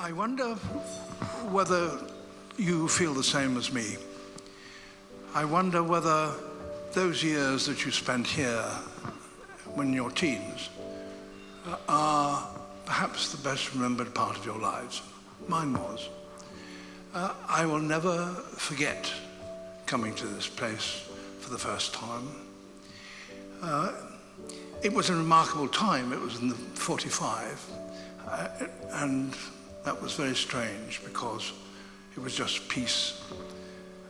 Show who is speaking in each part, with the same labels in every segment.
Speaker 1: I wonder whether you feel the same as me. I wonder whether those years that you spent here when you're teens are perhaps the best remembered part of your lives. Mine was. I will never forget coming to this place for the first time. It was a remarkable time. It was in the 45, and that was very strange because it was just peace.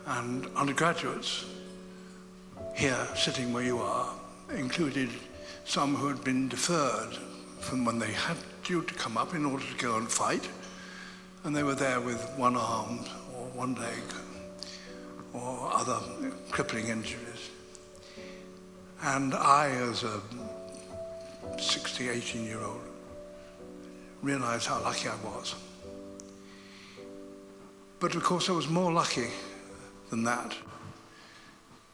Speaker 1: And undergraduates here, sitting where you are, included some who had been deferred from when they had due to come up in order to go and fight. And they were there with one arm or one leg or other crippling injuries. And I, as a 18-year-old, realized how lucky I was. But of course I was more lucky than that,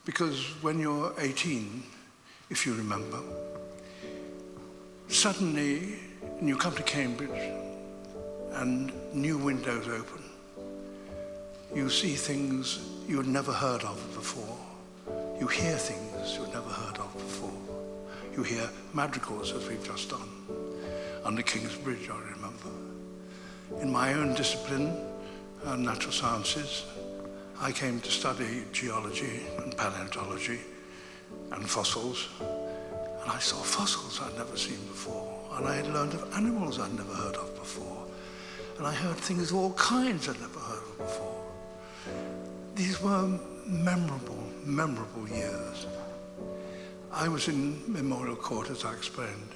Speaker 1: because when you're 18, if you remember, suddenly you come to Cambridge and new windows open. You see things you had never heard of before. You hear things you had never heard of before. You hear madrigals, as we've just done, under King's Bridge, I remember. In my own discipline, natural sciences, I came to study geology and paleontology and fossils, and I saw fossils I'd never seen before, and I had learned of animals I'd never heard of before, and I heard things of all kinds I'd never heard of before. These were memorable years. I was in Memorial Court, as I explained,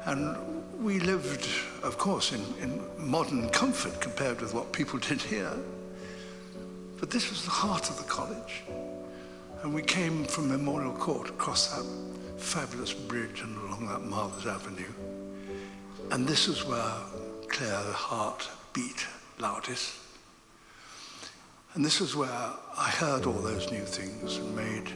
Speaker 1: and we lived, of course, in modern comfort compared with what people did here. But this was the heart of the college. And we came from Memorial Court across that fabulous bridge and along that marvellous avenue. And this is where Claire's heart beat loudest. And this is where I heard all those new things and made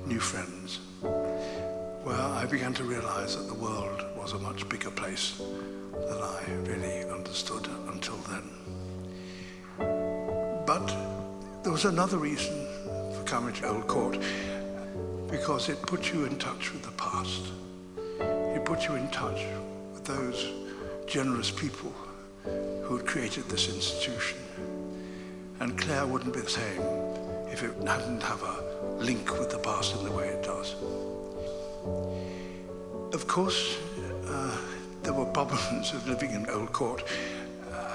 Speaker 1: new friends, where I began to realize that the world was a much bigger place than I really understood until then. But there was another reason for coming to Old Court, because it put you in touch with the past. It put you in touch with those generous people who had created this institution. And Claire wouldn't be the same if it hadn't have a link with the past in the way it does. Of course, there were problems of living in Old Court.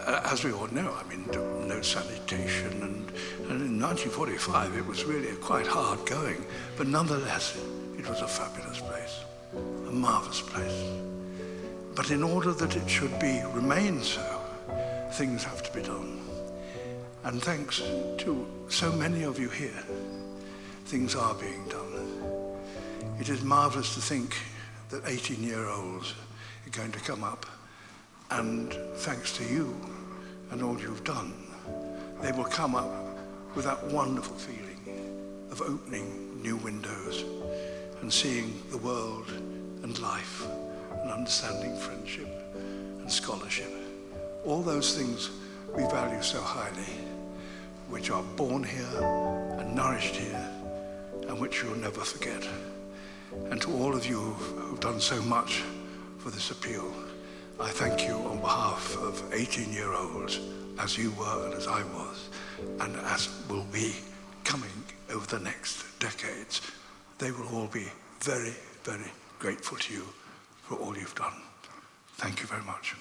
Speaker 1: As we all know, I mean, no sanitation, and in 1945 it was really quite hard going, but nonetheless it was a fabulous place, a marvelous place. But in order that it should remain so, things have to be done. And thanks to so many of you here, things are being done. It is marvelous to think that 18-year-olds are going to come up, and thanks to you and all you've done, they will come up with that wonderful feeling of opening new windows and seeing the world and life and understanding friendship and scholarship. All those things we value so highly, which are born here and nourished here, and which you'll never forget. And to all of you who've done so much for this appeal, I thank you on behalf of 18-year-olds, as you were and as I was, and as will be coming over the next decades. They will all be very, very grateful to you for all you've done. Thank you very much.